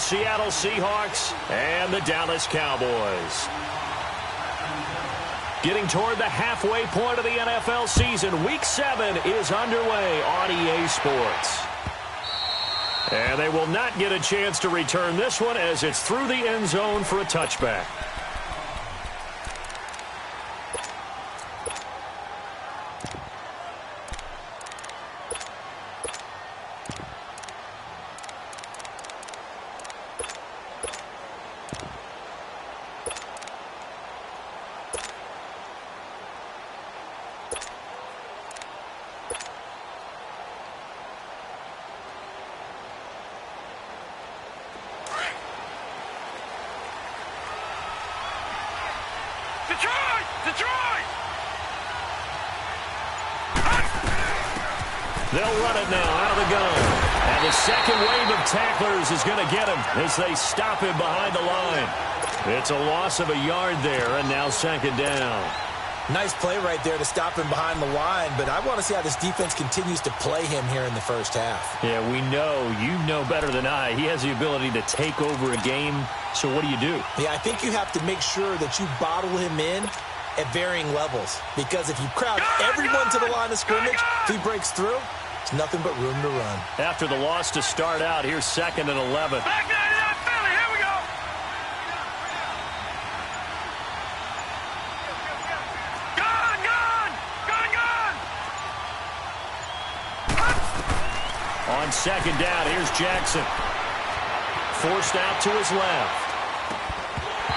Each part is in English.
Seattle Seahawks and the Dallas Cowboys. Getting toward the halfway point of the NFL season, Week 7 is underway on EA Sports. And they will not get a chance to return this one as it's through the end zone for a touchback. They'll run it now out of the gun. And the second wave of tacklers is going to get him as they stop him behind the line. It's a loss of a yard there, and now second down. Nice play right there to stop him behind the line, but I want to see how this defense continues to play him here in the first half. Yeah, we know. You know better than I. He has the ability to take over a game, so what do? Yeah, I think you have to make sure that you bottle him in at varying levels, because if you crowd everyone to the line of scrimmage, if he breaks through, it's nothing but room to run. After the loss to start out, here's 2nd and 11. Back 99 Philly, here we go. Gone. On second down, here's Jackson. Forced out to his left.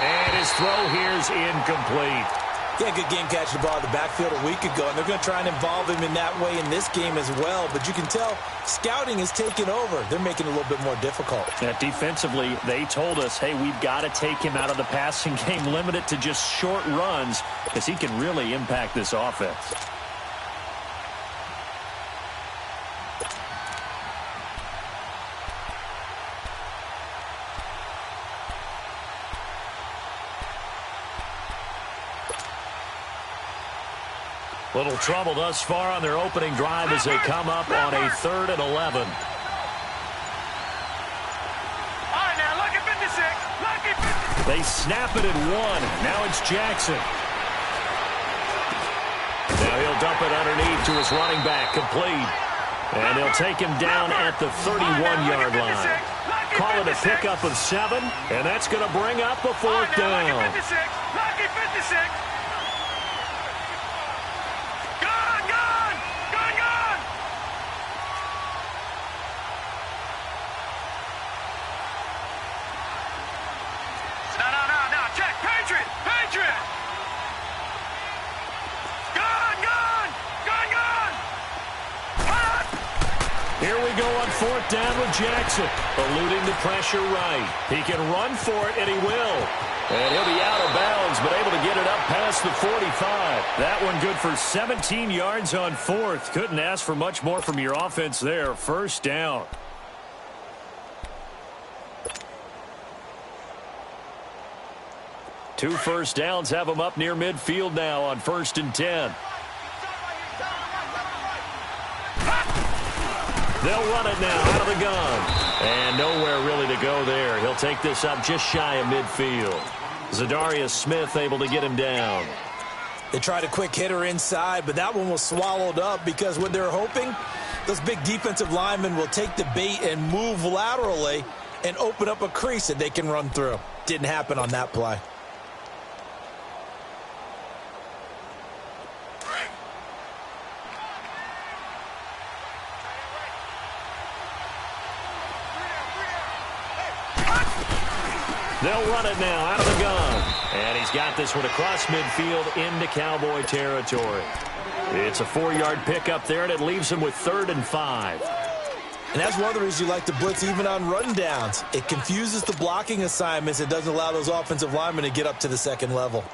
And his throw here's incomplete. Yeah, good game catching the ball in the backfield a week ago, and they're going to try and involve him in that way in this game as well. But you can tell scouting is taking over. They're making it a little bit more difficult. Yeah, defensively, they told us, hey, we've got to take him out of the passing game, limit it to just short runs, because he can really impact this offense. Little trouble thus far on their opening drive as they come up on a 3rd and 11. All right, now, lucky 56. Lucky 56. They snap it at 1. Now it's Jackson. Now he'll dump it underneath to his running back, complete. And they'll take him down at the 31-yard line. Call it a pickup of 7, and that's going to bring up a 4th down. Lucky 56. Here we go on 4th down with Jackson. Eluding the pressure right. He can run for it, and he will. And he'll be out of bounds, but able to get it up past the 45. That one good for 17 yards on 4th. Couldn't ask for much more from your offense there. 1st down. Two first downs have them up near midfield now on 1st and 10. They'll run it now out of the gun. And nowhere really to go there. He'll take this up just shy of midfield. Zadarius Smith able to get him down. They tried a quick hitter inside, but that one was swallowed up because what they're hoping, those big defensive linemen will take the bait and move laterally and open up a crease that they can run through. Didn't happen on that play. They'll run it now out of the gun. And he's got this one across midfield into Cowboy territory. It's a 4-yard pickup there, and it leaves him with 3rd and 5. And that's one of the reasons you like to blitz even on rundowns. It confuses the blocking assignments. It doesn't allow those offensive linemen to get up to the second level.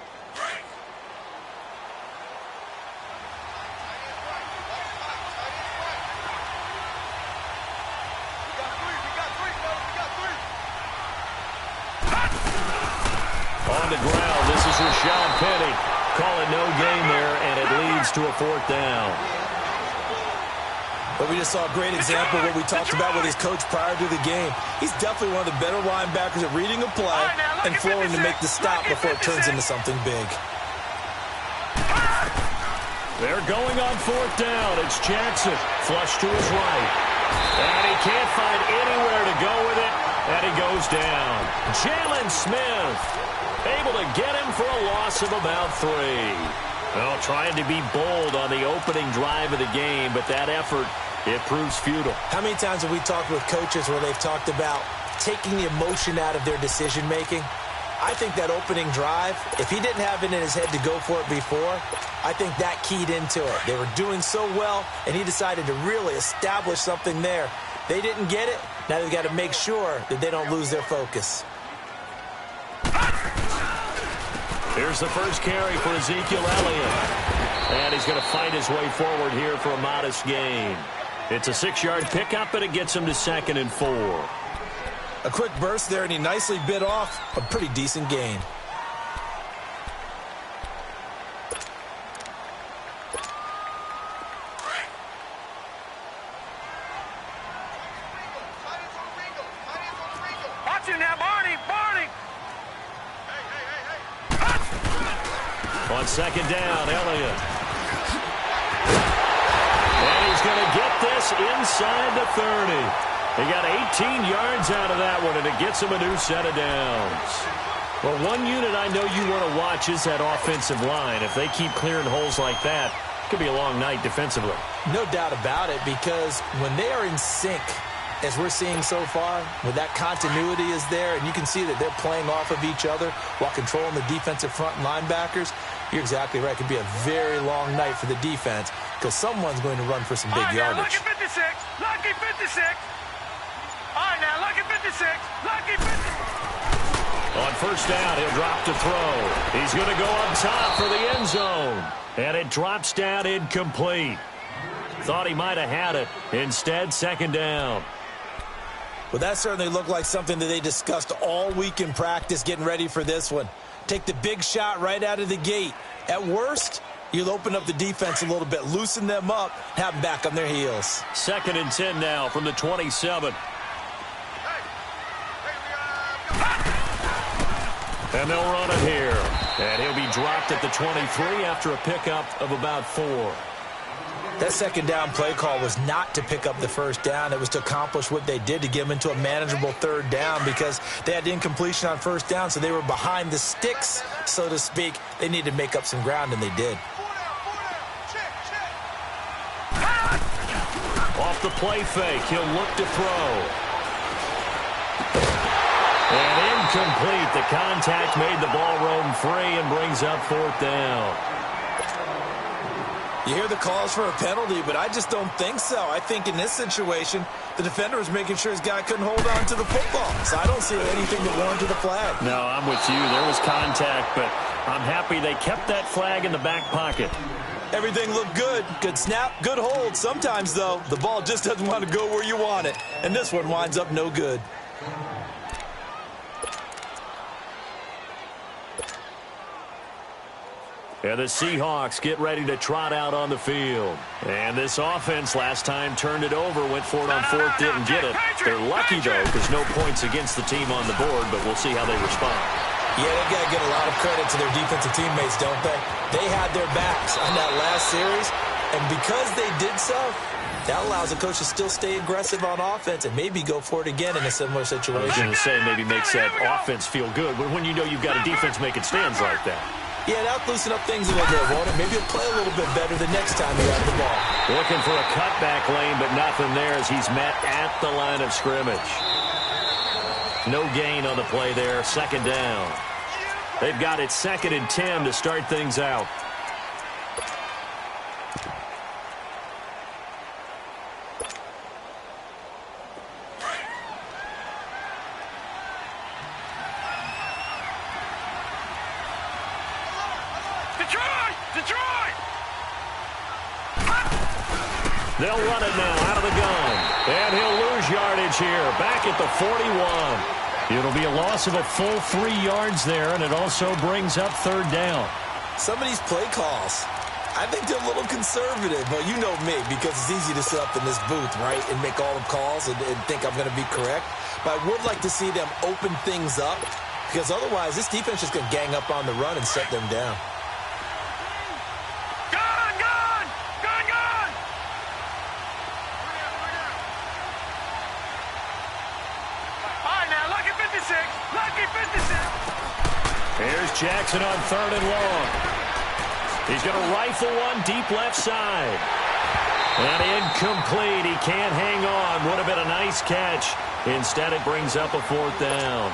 Rashad Penny. Call it no gain there, and it leads to a 4th down. But we just saw a great example of what we talked about with his coach prior to the game. He's definitely one of the better linebackers at reading a play and flowing to make the stop before it turns into something big. They're going on fourth down. It's Jackson. Flush to his right. And he can't find anywhere to go with it. And he goes down. Jalen Smith able to get him for a loss of about 3. Well, trying to be bold on the opening drive of the game, but that effort, it proves futile. How many times have we talked with coaches where they've talked about taking the emotion out of their decision-making? I think that opening drive, if he didn't have it in his head to go for it before, I think that keyed into it. They were doing so well, and he decided to really establish something there. They didn't get it. Now they've got to make sure that they don't lose their focus. Here's the first carry for Ezekiel Elliott. And he's going to fight his way forward here for a modest gain. It's a 6-yard pickup, and it gets him to 2nd and 4. A quick burst there, and he nicely bit off a pretty decent gain. Watch it now, Barney! On 2nd down, Elliott. And he's going to get this inside the 30. He got 18 yards out of that one, and it gets him a new set of downs. Well, one unit I know you want to watch is that offensive line. If they keep clearing holes like that, it could be a long night defensively. No doubt about it, because when they are in sync, as we're seeing so far, where that continuity is there, and you can see that they're playing off of each other while controlling the defensive front linebackers, you're exactly right. It could be a very long night for the defense because someone's going to run for some big yardage. Lucky 56. Lucky 56. All right, now, lucky 56. Lucky 56. On first down, he'll drop to throw. He's going to go up top for the end zone. And it drops down incomplete. Thought he might have had it. Instead, 2nd down. Well, that certainly looked like something that they discussed all week in practice getting ready for this one. Take the big shot right out of the gate. At worst, you'll open up the defense a little bit, loosen them up, have them back on their heels. 2nd and 10 now from the 27. And they'll run it here. And he'll be dropped at the 23 after a pickup of about 4. That 2nd down play call was not to pick up the first down. It was to accomplish what they did, to get them into a manageable 3rd down, because they had incompletion on first down, so they were behind the sticks, so to speak. They needed to make up some ground, and they did. Off the play fake, he'll look to throw. And incomplete. The contact made the ball roam free and brings up 4th down. You hear the calls for a penalty, but I just don't think so. I think in this situation, the defender was making sure his guy couldn't hold on to the football. So I don't see anything that warranted a flag. No, I'm with you. There was contact, but I'm happy they kept that flag in the back pocket. Everything looked good. Good snap, good hold. Sometimes, though, the ball just doesn't want to go where you want it. And this one winds up no good. And the Seahawks get ready to trot out on the field. And this offense last time turned it over, went for it on 4th, didn't get it. They're lucky, though, because no points against the team on the board, but we'll see how they respond. Yeah, they've got to give a lot of credit to their defensive teammates, don't they? They had their backs on that last series, and because they did so, that allows the coach to still stay aggressive on offense and maybe go for it again in a similar situation. I was going to say maybe makes that offense feel good, but when you know you've got a defense making stands like that. Yeah, that'll loosen up things a little bit, won't it? Maybe you'll play a little bit better the next time you have the ball. Looking for a cutback lane, but nothing there as he's met at the line of scrimmage. No gain on the play there, 2nd down. They've got it 2nd and 10 to start things out. Detroit! They'll run it now out of the gun. And he'll lose yardage here. Back at the 41. It'll be a loss of a full 3 yards there, and it also brings up 3rd down. Some of these play calls, I think they're a little conservative. Well, you know me, because it's easy to sit up in this booth, right, and make all the calls and think I'm going to be correct. But I would like to see them open things up, because otherwise this defense is going to gang up on the run and shut them down. Here's Jackson on 3rd and long. He's going to rifle one deep left side. And incomplete. He can't hang on. Would have been a nice catch. Instead, it brings up a 4th down.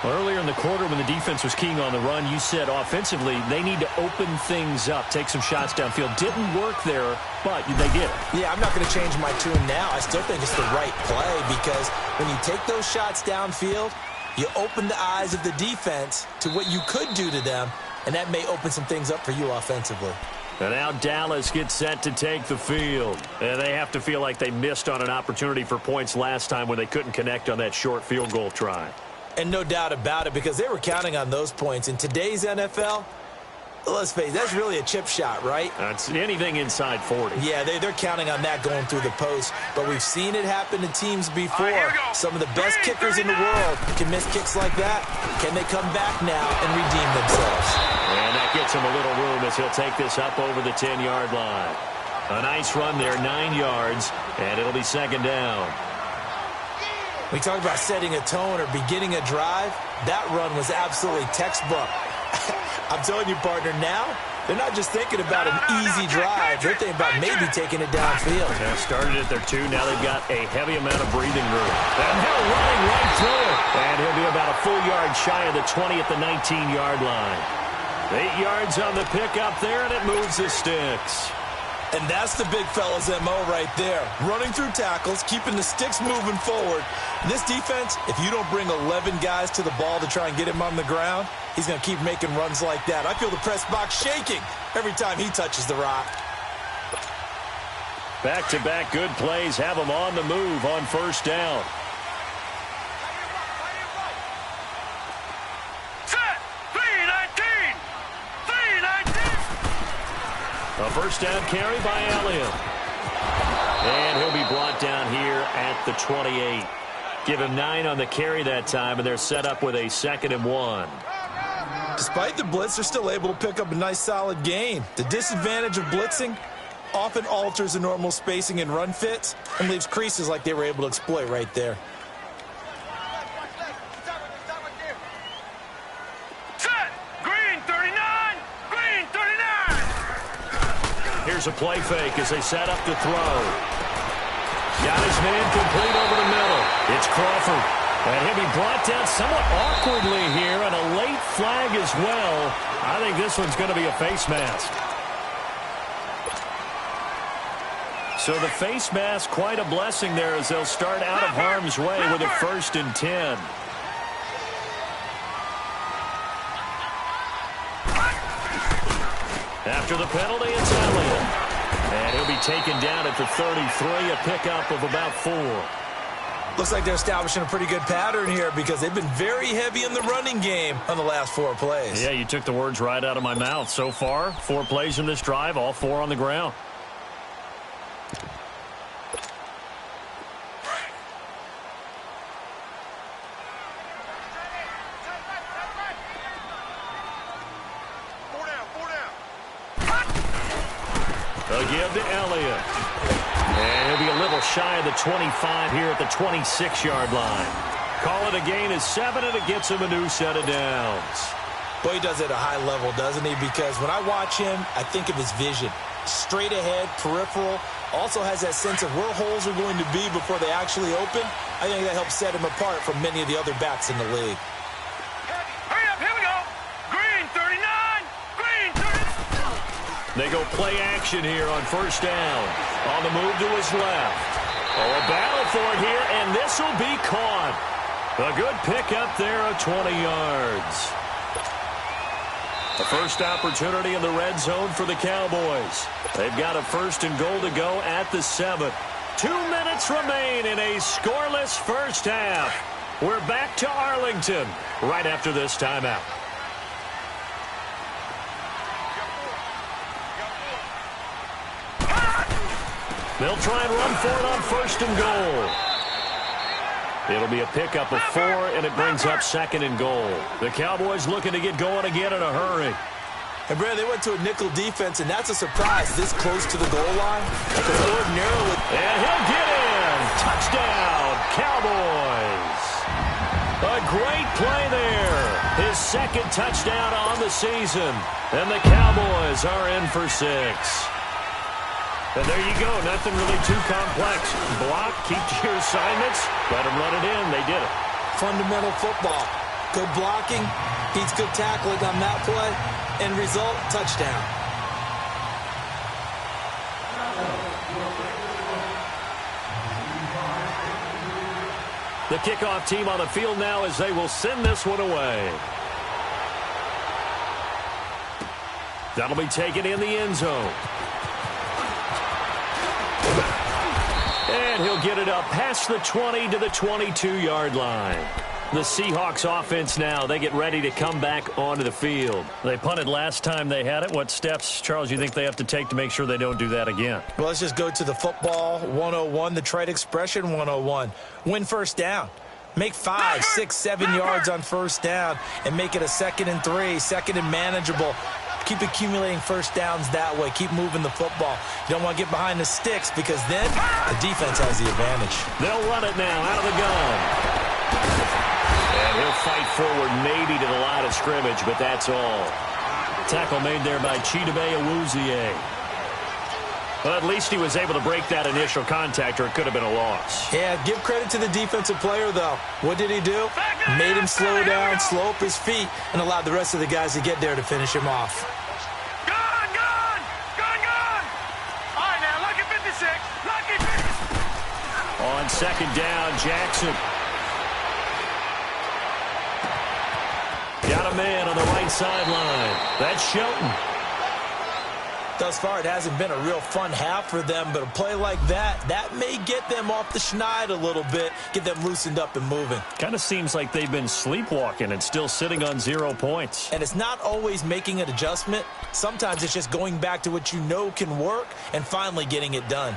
Earlier in the quarter, when the defense was keying on the run, you said offensively they need to open things up, take some shots downfield. Didn't work there, but they did. Yeah, I'm not going to change my tune now. I still think it's the right play, because when you take those shots downfield, you open the eyes of the defense to what you could do to them, and that may open some things up for you offensively. And now Dallas gets set to take the field. And they have to feel like they missed on an opportunity for points last time when they couldn't connect on that short field goal try. And no doubt about it, because they were counting on those points. In today's NFL, let's face it, that's really a chip shot, right? That's anything inside 40. Yeah, they're counting on that going through the post. But we've seen it happen to teams before. Some of the best kickers in the world can miss kicks like that. Can they come back now and redeem themselves? And that gets him a little room as he'll take this up over the 10-yard line. A nice run there, 9 yards, and it'll be 2nd down. We talk about setting a tone or beginning a drive. That run was absolutely textbook. I'm telling you, partner, now they're not just thinking about an easy drive. They're thinking about maybe taking it downfield. They started at their 2. Now they've got a heavy amount of breathing room. And Hill running right through it. And he'll be about a full yard shy of the 20 at the 19-yard line. 8 yards on the pickup there, and it moves the sticks. And that's the big fella's MO right there. Running through tackles, keeping the sticks moving forward. This defense, if you don't bring 11 guys to the ball to try and get him on the ground, he's going to keep making runs like that. I feel the press box shaking every time he touches the rock. Back-to-back good plays have him on the move on 1st down. A 1st down carry by Elliott. And he'll be brought down here at the 28. Give him 9 on the carry that time, and they're set up with a 2nd and 1. Despite the blitz, they're still able to pick up a nice, solid gain. The disadvantage of blitzing often alters the normal spacing and run fits and leaves creases like they were able to exploit right there. Here's a play fake as they set up to throw. Got his man complete over the middle. It's Crawford. And he'll be brought down somewhat awkwardly here, and a late flag as well. I think this one's going to be a face mask. So the face mask, quite a blessing there as they'll start out of harm's way with a 1st and 10. After the penalty, it's Elliott. And he'll be taken down at the 33, a pickup of about 4. Looks like they're establishing a pretty good pattern here, because they've been very heavy in the running game on the last 4 plays. Yeah, you took the words right out of my mouth. So far, 4 plays in this drive, all 4 on the ground. They'll give to Elliott. And he'll be a little shy of the 25 here at the 26-yard line. Call it a gain of 7, and it gets him a new set of downs. Boy, he does it at a high level, doesn't he? Because when I watch him, I think of his vision. Straight ahead, peripheral. Also has that sense of where holes are going to be before they actually open. I think that helps set him apart from many of the other backs in the league. They go play action here on 1st down. On the move to his left. Oh, a battle for it here, and this will be caught. A good pickup there of 20 yards. The first opportunity in the red zone for the Cowboys. They've got a 1st and goal to go at the 7. 2 minutes remain in a scoreless first half. We're back to Arlington right after this timeout. They'll try and run for it on 1st and goal. It'll be a pickup of 4, and it brings up 2nd and goal. The Cowboys looking to get going again in a hurry. And, Brad, they went to a nickel defense, and that's a surprise this close to the goal line. Because ordinarily... And he'll get in. Touchdown, Cowboys. A great play there. His 2nd touchdown on the season. And the Cowboys are in for 6. And there you go. Nothing really too complex. Block, keep to your assignments, let them run it in. They did it. Fundamental football. Good blocking, beats good tackling on that play. End result, touchdown. The kickoff team on the field now as they will send this one away. That'll be taken in the end zone. And he'll get it up past the 20 to the 22-yard line. The Seahawks offense now, they get ready to come back onto the field. They punted last time they had it. What steps, Charles, you think they have to take to make sure they don't do that again? Well, let's just go to the football 101, the trade expression 101. Win 1st down. Make 5, 6, 7 yards on 1st down and make it a 2nd and 3, 2nd and manageable. Keep accumulating 1st downs that way. Keep moving the football. You don't want to get behind the sticks because then the defense has the advantage. They'll run it now out of the gun. And he'll fight forward maybe to the line of scrimmage, but that's all. Tackle made there by Chidobe Awuzie. Well, at least he was able to break that initial contact, or it could have been a loss. Yeah, give credit to the defensive player, though. What did he do? Made him slow down, slow up his feet, and allowed the rest of the guys to get there to finish him off. Gone, gone, gone, gone. All right, now, lucky 56, lucky 56. On 2nd down, Jackson. Got a man on the right sideline. That's Shelton. Thus far, it hasn't been a real fun half for them, but a play like that may get them off the schneid a little bit, get them loosened up and moving. Kind of seems like they've been sleepwalking and still sitting on 0 points. And it's not always making an adjustment. Sometimes it's just going back to what you know can work and finally getting it done.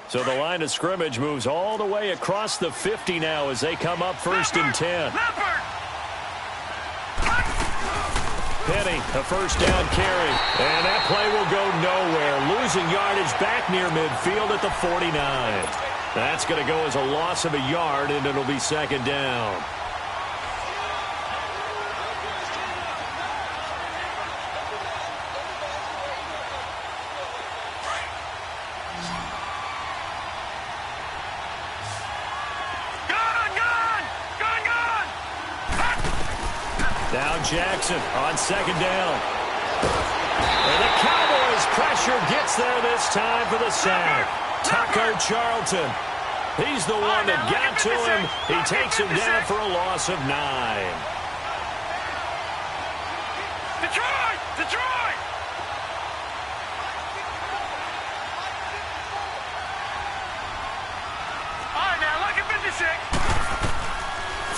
So the line of scrimmage moves all the way across the 50 now as they come up 1st and 10. Penny, a 1st down carry. And that play will go nowhere. Losing yardage back near midfield at the 49. That's going to go as a loss of a yard, and it'll be 2nd down. Now Jackson on 2nd down. And the Cowboys pressure gets there this time for the sack. Tucker Charlton. He's the one that got to him. He takes him down for a loss of 9. Detroit! Detroit! All right, now, lucky 56.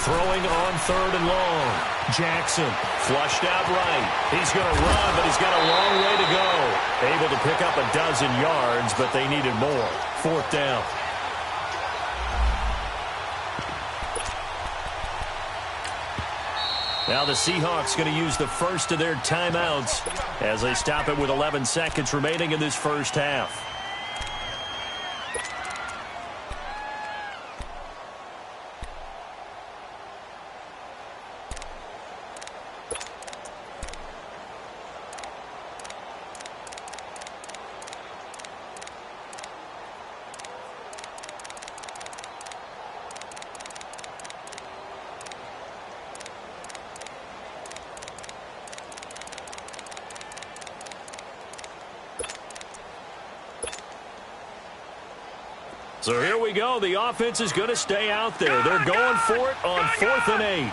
Throwing on 3rd and long. Jackson flushed out right. He's going to run, but he's got a long way to go. Able to pick up a dozen yards, but they needed more. 4th down. Now the Seahawks going to use the first of their timeouts as they stop it with 11 seconds remaining in this first half. So here we go. The offense is going to stay out there. They're going for it on 4th and 8.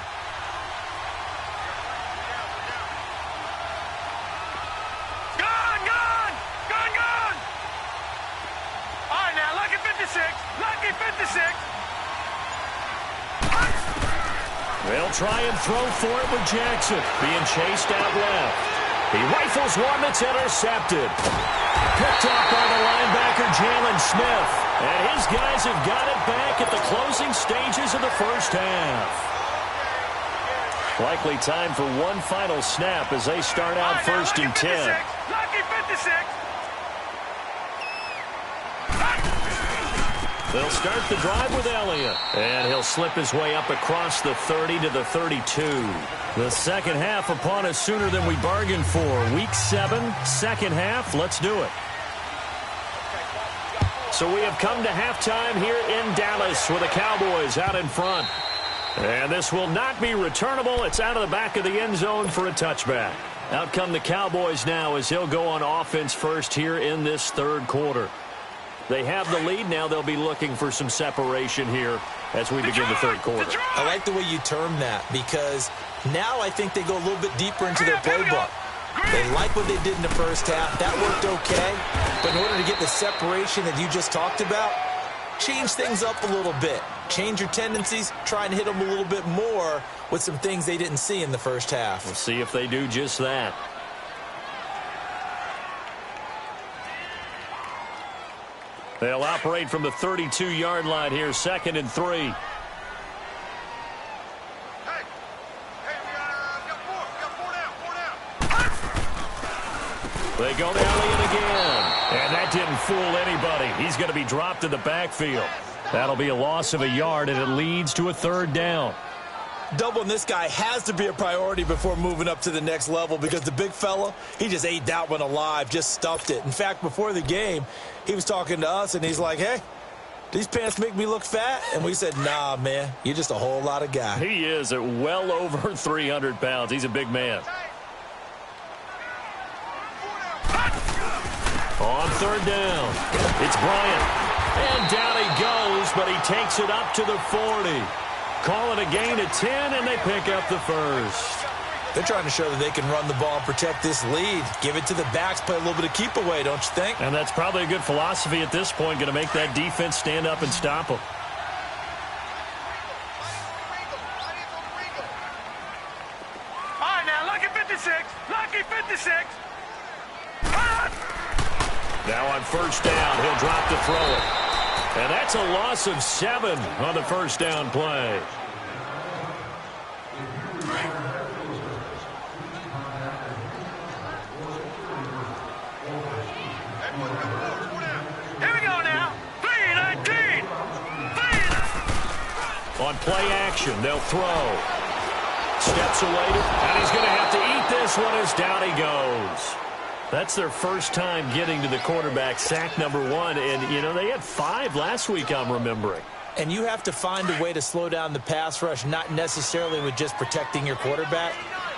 They'll try and throw for it with Jackson. Being chased out left. He rifles one that's intercepted. Picked off by the linebacker, Jalen Smith. And his guys have got it back at the closing stages of the first half. Likely time for one final snap as they start out first and 10. Lucky 56. They'll start the drive with Elliott. And he'll slip his way up across the 30 to the 32. The second half upon us sooner than we bargained for. Week 7, second half. Let's do it. So we have come to halftime here in Dallas with the Cowboys out in front. And this will not be returnable. It's out of the back of the end zone for a touchback. Out come the Cowboys now as he'll go on offense first here in this third quarter. They have the lead. Now they'll be looking for some separation here as we begin the third quarter. I like the way you term that because now I think they go a little bit deeper into their playbook. They like what they did in the first half. That worked okay. But in order to get the separation that you just talked about, change things up a little bit. Change your tendencies, try and hit them a little bit more with some things they didn't see in the first half. We'll see if they do just that. They'll operate from the 32-yard line here, 2nd and 3. Hey, we got four down. They go to Elliott again. And that didn't fool anybody. He's going to be dropped in the backfield. That'll be a loss of a yard, and it leads to a third down. Doubling this guy has to be a priority before moving up to the next level because the big fella, he just ate that one alive, just stuffed it. In fact, before the game, he was talking to us, and he's like, hey, these pants make me look fat? And we said, nah, man, you're just a whole lot of guy. He is at well over 300 pounds. He's a big man. On third down, it's Bryant. And down he goes, but he takes it up to the 40. Call it a gain of 10, and they pick up the first. They're trying to show that they can run the ball and protect this lead. Give it to the backs, play a little bit of keep away, don't you think? And that's probably a good philosophy at this point, going to make that defense stand up and stop them. All right, now, lucky 56. Lucky 56. Now on first down, he'll drop to throw it. And that's a loss of 7 on the first down play. Here we go now. 3-19. On play action, they'll throw. Steps away, and he's going to have to eat this one as down he goes. That's their first time getting to the quarterback, sack number 1. And, you know, they had 5 last week, I'm remembering. And you have to find a way to slow down the pass rush, not necessarily with just protecting your quarterback,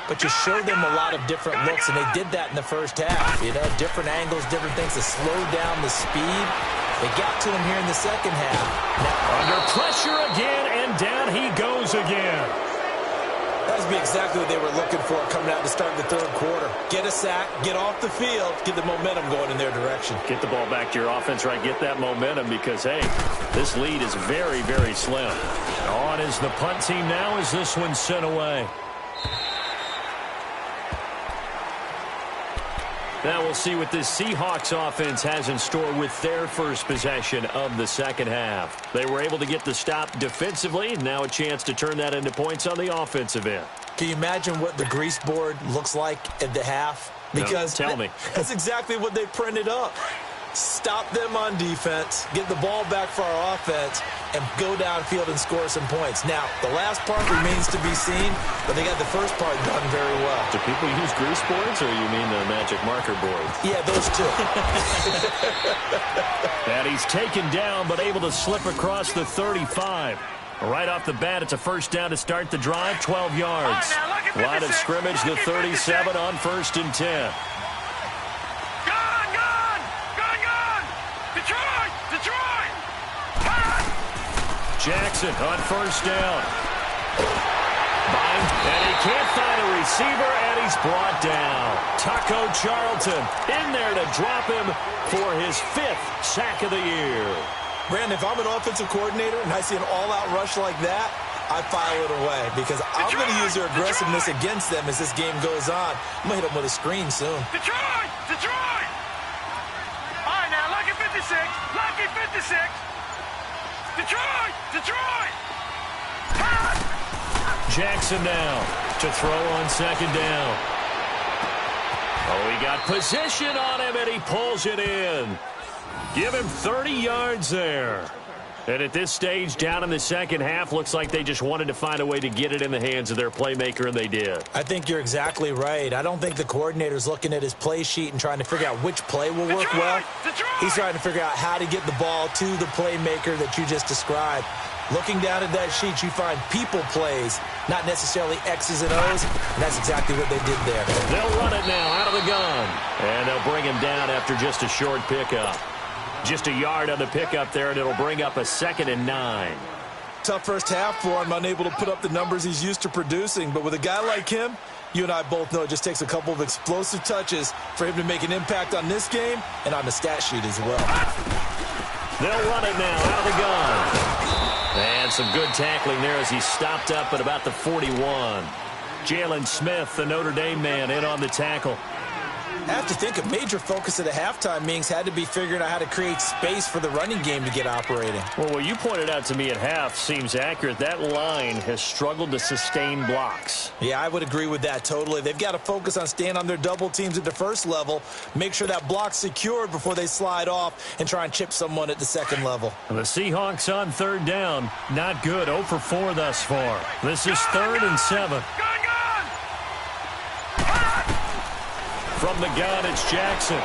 but you show them a lot of different looks, and they did that in the first half. You know, different angles, different things to slow down the speed. They got to him here in the second half. Now, under pressure again, and down he goes again. That would be exactly what they were looking for coming out to start the third quarter. Get a sack, get off the field, get the momentum going in their direction. Get the ball back to your offense, right? Get that momentum because, hey, this lead is very, very slim. On is the punt team now as this one's sent away. Now we'll see what this Seahawks offense has in store with their first possession of the second half. They were able to get the stop defensively, and now a chance to turn that into points on the offensive end. Can you imagine what the grease board looks like at the half? Because no, tell me. That's exactly what they printed up. Stop them on defense, get the ball back for our offense, and go downfield and score some points. Now, the last part remains to be seen, but they got the first part done very well. Do people use grease boards, or you mean the magic marker boards? Yeah, those two. And he's taken down, but able to slip across the 35. Right off the bat, it's a first down to start the drive, 12 yards. Line of scrimmage, the 37 on 1st and 10. Jackson on first down. And he can't find a receiver, and he's brought down. Taco Charlton in there to drop him for his 5th sack of the year. Brandon, if I'm an offensive coordinator and I see an all-out rush like that, I file it away because I'm going to use their aggressiveness against them as this game goes on. I'm going to hit them with a screen soon. Detroit! Detroit! All right, now, lucky 56. Lucky 56. Detroit! Detroit! Jackson now to throw on second down. Oh, he got position on him, and he pulls it in. Give him 30 yards there. And at this stage, down in the second half, looks like they just wanted to find a way to get it in the hands of their playmaker, and they did. I think you're exactly right. I don't think the coordinator's looking at his play sheet and trying to figure out which play will work well. He's trying to figure out how to get the ball to the playmaker that you just described. Looking down at that sheet, you find people plays, not necessarily X's and O's, and that's exactly what they did there. They'll run it now out of the gun, and they'll bring him down after just a short pickup. Just a yard on the pickup there, and it'll bring up a 2nd and 9. Tough first half for him, unable to put up the numbers he's used to producing. But with a guy like him, you and I both know it just takes a couple of explosive touches for him to make an impact on this game and on the stat sheet as well. They'll run it now out of the gun. And some good tackling there as he stopped up at about the 41. Jalen Smith, the Notre Dame man, in on the tackle. I have to think a major focus of the halftime meetings had to be figuring out how to create space for the running game to get operating. Well, what you pointed out to me at half seems accurate. That line has struggled to sustain blocks. Yeah, I would agree with that totally. They've got to focus on staying on their double teams at the first level, make sure that block's secured before they slide off and try and chip someone at the second level. And the Seahawks on third down, not good. 0 for 4 thus far. This is 3rd and 7. From the gun, it's Jackson.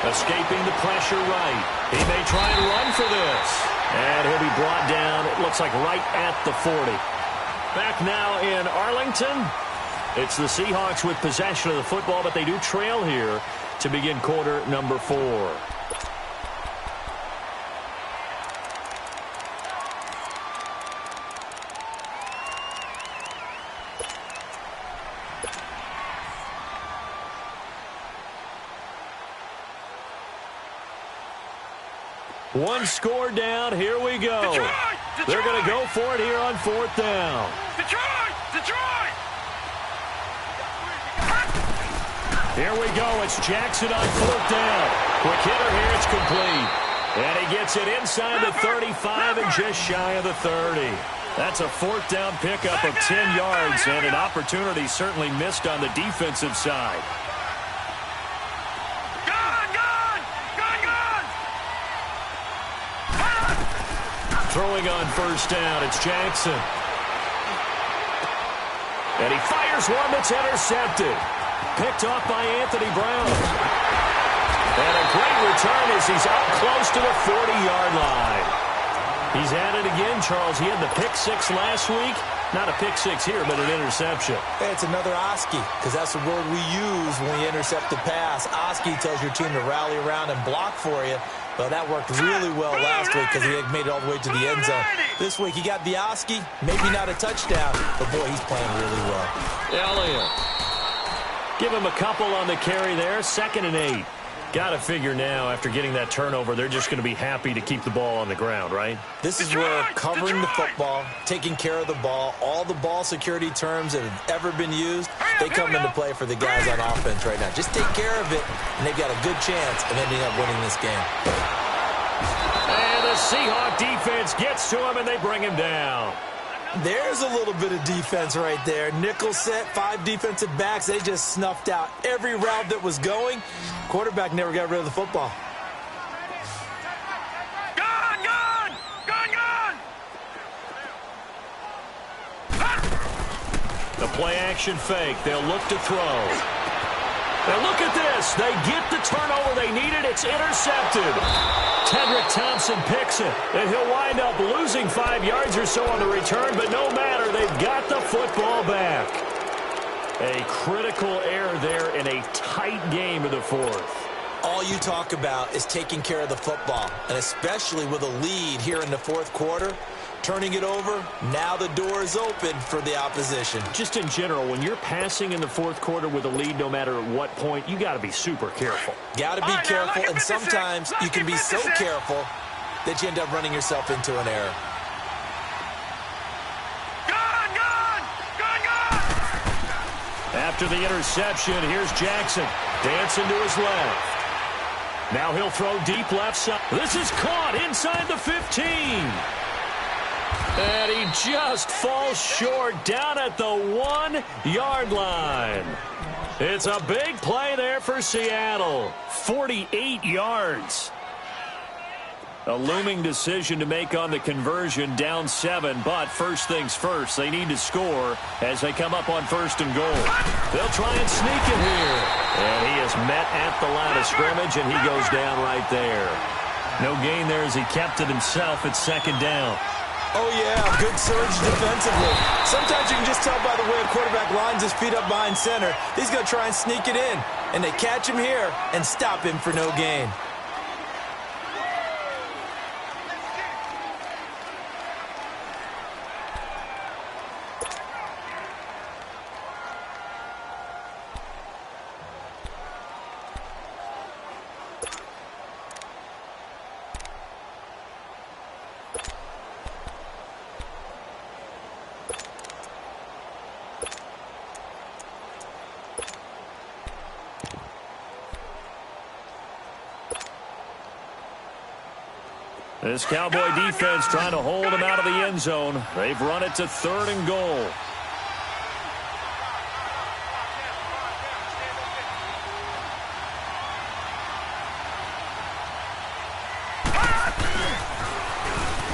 Escaping the pressure right. He may try and run for this. And he'll be brought down, it looks like right at the 40. Back now in Arlington. It's the Seahawks with possession of the football, but they do trail here to begin quarter number 4. One score down. Here we go. Detroit! Detroit! They're going to go for it here on 4th down. Detroit! Detroit! Here we go. It's Jackson on 4th down. Quick hitter here. It's complete. And he gets it inside the 35 and just shy of the 30. That's a 4th down pickup of 10 yards and an opportunity certainly missed on the defensive side. Throwing on 1st down, it's Jackson. And he fires one that's intercepted. Picked off by Anthony Brown. And a great return as he's up close to the 40-yard line. He's at it again, Charles. He had the pick 6 last week. Not a pick 6 here, but an interception. Hey, it's another Oski, because that's the word we use when we intercept the pass. Oski tells your team to rally around and block for you. Well, that worked really well last week because he had made it all the way to the end zone. This week, he got the Oski, maybe not a touchdown, but, boy, he's playing really well. Elliott. Give him a couple on the carry there. 2nd and 8. Got to figure now, after getting that turnover, they're just going to be happy to keep the ball on the ground, right? This is where covering the football, taking care of the ball, all the ball security terms that have ever been used, they come into play for the guys on offense right now. Just take care of it, and they've got a good chance of ending up winning this game. And the Seahawk defense gets to him, and they bring him down. There's a little bit of defense right there. Nickel set, 5 defensive backs. They just snuffed out every route that was going. Quarterback never got rid of the football. Gun! Gun! Gun! Gun! The play-action fake. They'll look to throw. Now look at this. They get the turnover they needed. It's intercepted. Tedrick Thompson picks it, and he'll wind up losing 5 yards or so on the return, but no matter, they've got the football back. A critical error there in a tight game of the 4th. All you talk about is taking care of the football, and especially with a lead here in the 4th quarter, turning it over, now the door is open for the opposition. Just in general, when you're passing in the 4th quarter with a lead, no matter at what point, you got to be super careful. Got to be careful, and sometimes you can be so careful that you end up running yourself into an error. After the interception, here's Jackson. Dancing to his left. Now he'll throw deep left side. This is caught inside the 15. And he just falls short down at the 1-yard line. It's a big play there for Seattle. 48 yards. A looming decision to make on the conversion, down 7, but first things first, they need to score as they come up on 1st and goal. They'll try and sneak it here. And he is met at the line of scrimmage, and he goes down right there. No gain there as he kept it himself at 2nd down. Oh, yeah, good surge defensively. Sometimes you can just tell by the way a quarterback lines his feet up behind center. He's going to try and sneak it in, and they catch him here and stop him for no gain. This Cowboy defense trying to hold him out of the end zone. They've run it to 3rd and goal.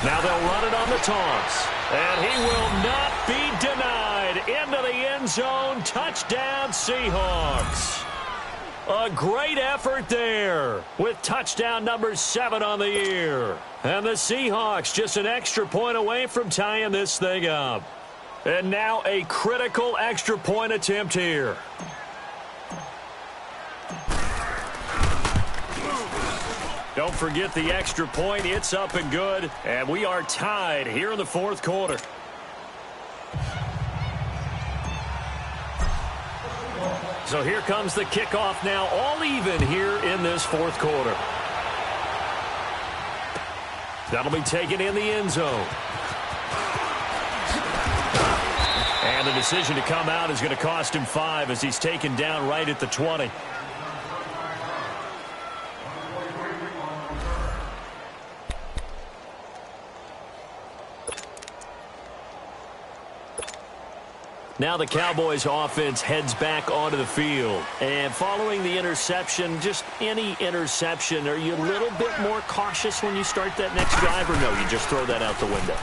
Now they'll run it on the toss. And he will not be denied. Into the end zone. Touchdown, Seahawks. A great effort there with touchdown number 7 on the year. And the Seahawks just an extra point away from tying this thing up. And now a critical extra point attempt here. Don't forget the extra point. It's up and good. And we are tied here in the 4th quarter. So here comes the kickoff now, all even here in this 4th quarter. That'll be taken in the end zone. And the decision to come out is going to cost him 5 as he's taken down right at the 20. Now the Cowboys offense heads back onto the field. And following the interception, just any interception, are you a little bit more cautious when you start that next drive, or no, you just throw that out the window?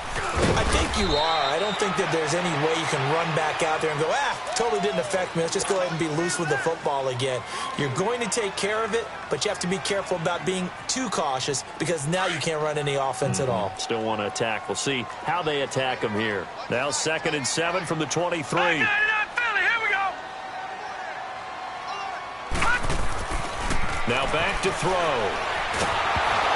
I think you are. I don't think that there's any way you can run back out there and go, totally didn't affect me. Let's just go ahead and be loose with the football again. You're going to take care of it, but you have to be careful about being too cautious because now you can't run any offense at all. Still want to attack. We'll see how they attack him here. Now 2nd and 7 from the 23. Here we go. Now back to throw.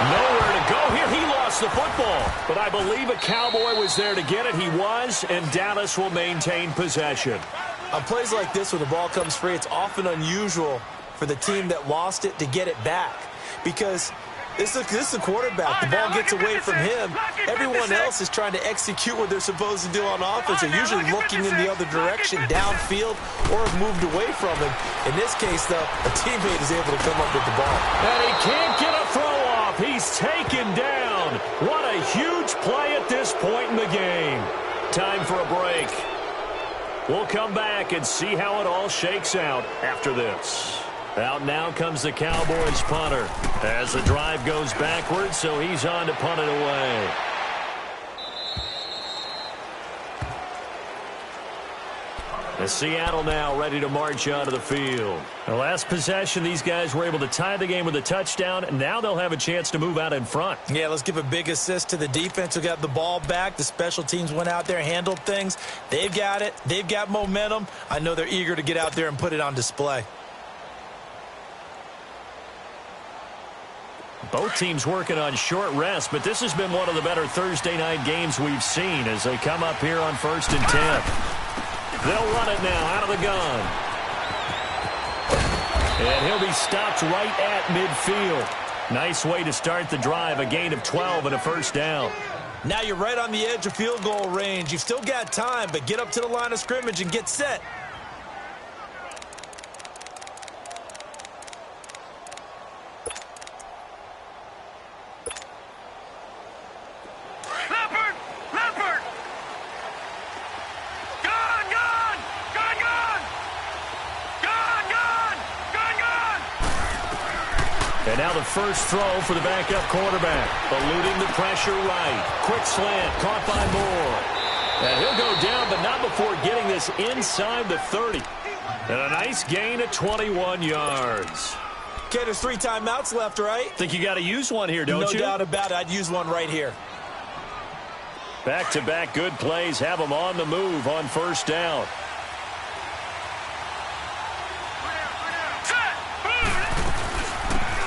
Nowhere to go here. He lost the football. But I believe a Cowboy was there to get it. He was, and Dallas will maintain possession. On plays like this where the ball comes free, it's often unusual for the team that lost it to get it back. Because this is the quarterback. The ball gets away from him. Everyone else is trying to execute what they're supposed to do on offense. They're usually looking in the other direction, downfield, or have moved away from him. In this case, though, a teammate is able to come up with the ball. And he can't get a throw off. He's taken down. What a huge play at this point in the game. Time for a break. We'll come back and see how it all shakes out after this. Out now comes the Cowboys punter as the drive goes backwards, so he's on to punt it away. And Seattle now ready to march onto the field. The last possession, these guys were able to tie the game with a touchdown, and now they'll have a chance to move out in front. Yeah, let's give a big assist to the defense who got the ball back. The special teams went out there, handled things. They've got it. They've got momentum. I know they're eager to get out there and put it on display. Both teams working on short rest, but this has been one of the better Thursday night games we've seen as they come up here on 1st and 10. They'll run it now out of the gun. And he'll be stopped right at midfield. Nice way to start the drive, a gain of 12 and a 1st down. Now you're right on the edge of field goal range. You've still got time, but get up to the line of scrimmage and get set. now the first throw for the backup quarterback. Eluding the pressure right. Quick slant, caught by Moore. And he'll go down, but not before getting this inside the 30. And a nice gain of 21 yards. Okay, there's 3 timeouts left, right? Think you got to use one here, don't you? No doubt about it. I'd use one right here. Back-to-back good plays have them on the move on first down.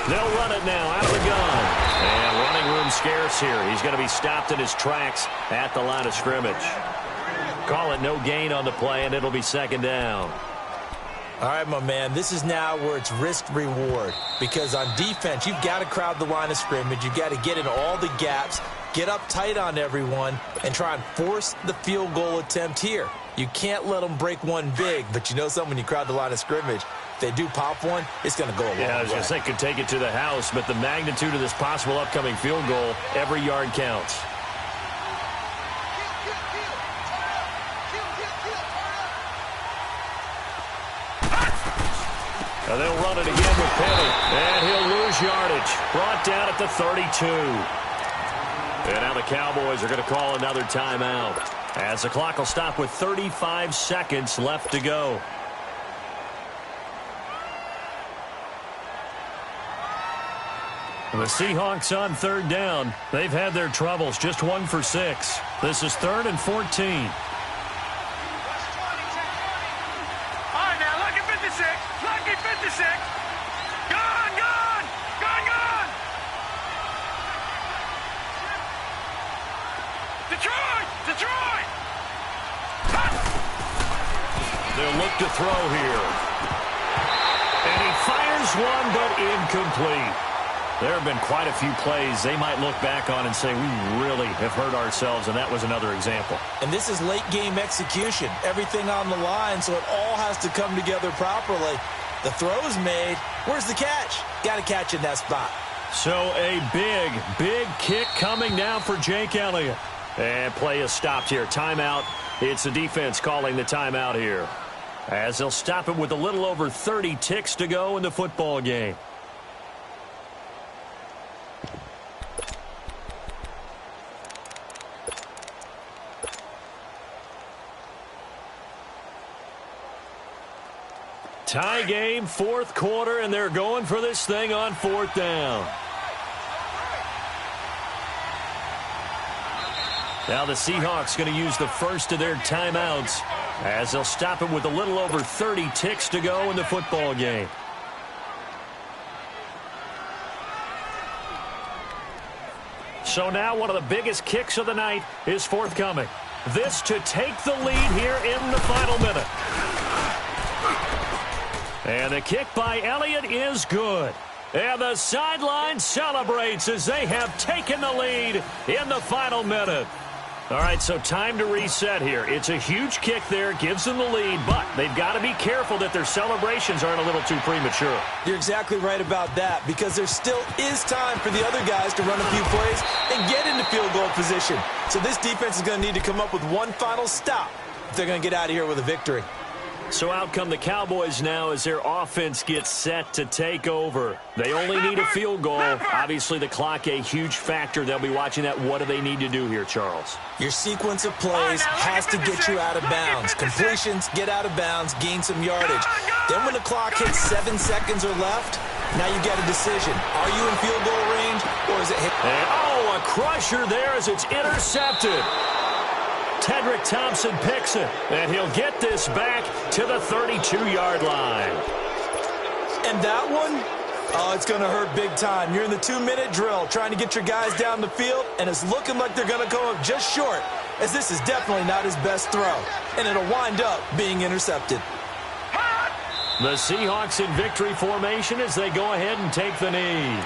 They'll run it now out of the gun. And running room scarce here. He's going to be stopped in his tracks at the line of scrimmage. Call it no gain on the play, and it'll be second down. All right, my man, this is now where it's risk-reward. Because on defense, you've got to crowd the line of scrimmage. You've got to get in all the gaps, get up tight on everyone, and try and force the field goal attempt here. You can't let them break one big, but you know something, when you crowd the line of scrimmage, if they do pop one, it's going to go a long way. Yeah, I was going to say, could take it to the house, but the magnitude of this possible upcoming field goal, every yard counts. And they'll run it again with Penny. And he'll lose yardage. Brought down at the 32. And now the Cowboys are going to call another timeout, as the clock will stop with 35 seconds left to go. The Seahawks on third down. They've had their troubles, just 1 for 6. This is 3rd and 14. Lucky 56. Gone, gone. Gone, gone. Detroit. Detroit. They'll look to throw here. And he fires one, but incomplete. There have been quite a few plays they might look back on and say, we really have hurt ourselves, and that was another example. And this is late-game execution. Everything on the line, so it all has to come together properly. The throw's made. Where's the catch? Got to catch in that spot. So a big, big kick coming down for Jake Elliott. And play is stopped here. Timeout. It's the defense calling the timeout here, as they'll stop it with a little over 30 ticks to go in the football game. Tie game, 4th quarter, and they're going for this thing on 4th down. Now the Seahawks going to use the first of their timeouts, as they'll stop it with a little over 30 ticks to go in the football game. So now one of the biggest kicks of the night is forthcoming. This to take the lead here in the final minute. And the kick by Elliott is good. And the sideline celebrates as they have taken the lead in the final minute. All right, so time to reset here. It's a huge kick there, gives them the lead, but they've got to be careful that their celebrations aren't a little too premature. You're exactly right about that, because there still is time for the other guys to run a few plays and get into field goal position. So this defense is going to need to come up with one final stop if they're going to get out of here with a victory. So out come the Cowboys now as their offense gets set to take over. They only need a field goal. Obviously, the clock a huge factor. They'll be watching that. What do they need to do here, Charles? Your sequence of plays has to get you out of bounds. Completions, get out of bounds, gain some yardage. Then when the clock hits 7 seconds or left, now you get a decision. Are you in field goal range, or is it hit? And, oh, a crusher there as it's intercepted. Tedrick Thompson picks it, and he'll get this back to the 32-yard line. And that one, oh, it's going to hurt big time. You're in the 2-minute drill trying to get your guys down the field, and it's looking like they're going to go up just short, as this is definitely not his best throw, and it'll wind up being intercepted. The Seahawks in victory formation as they go ahead and take the knee.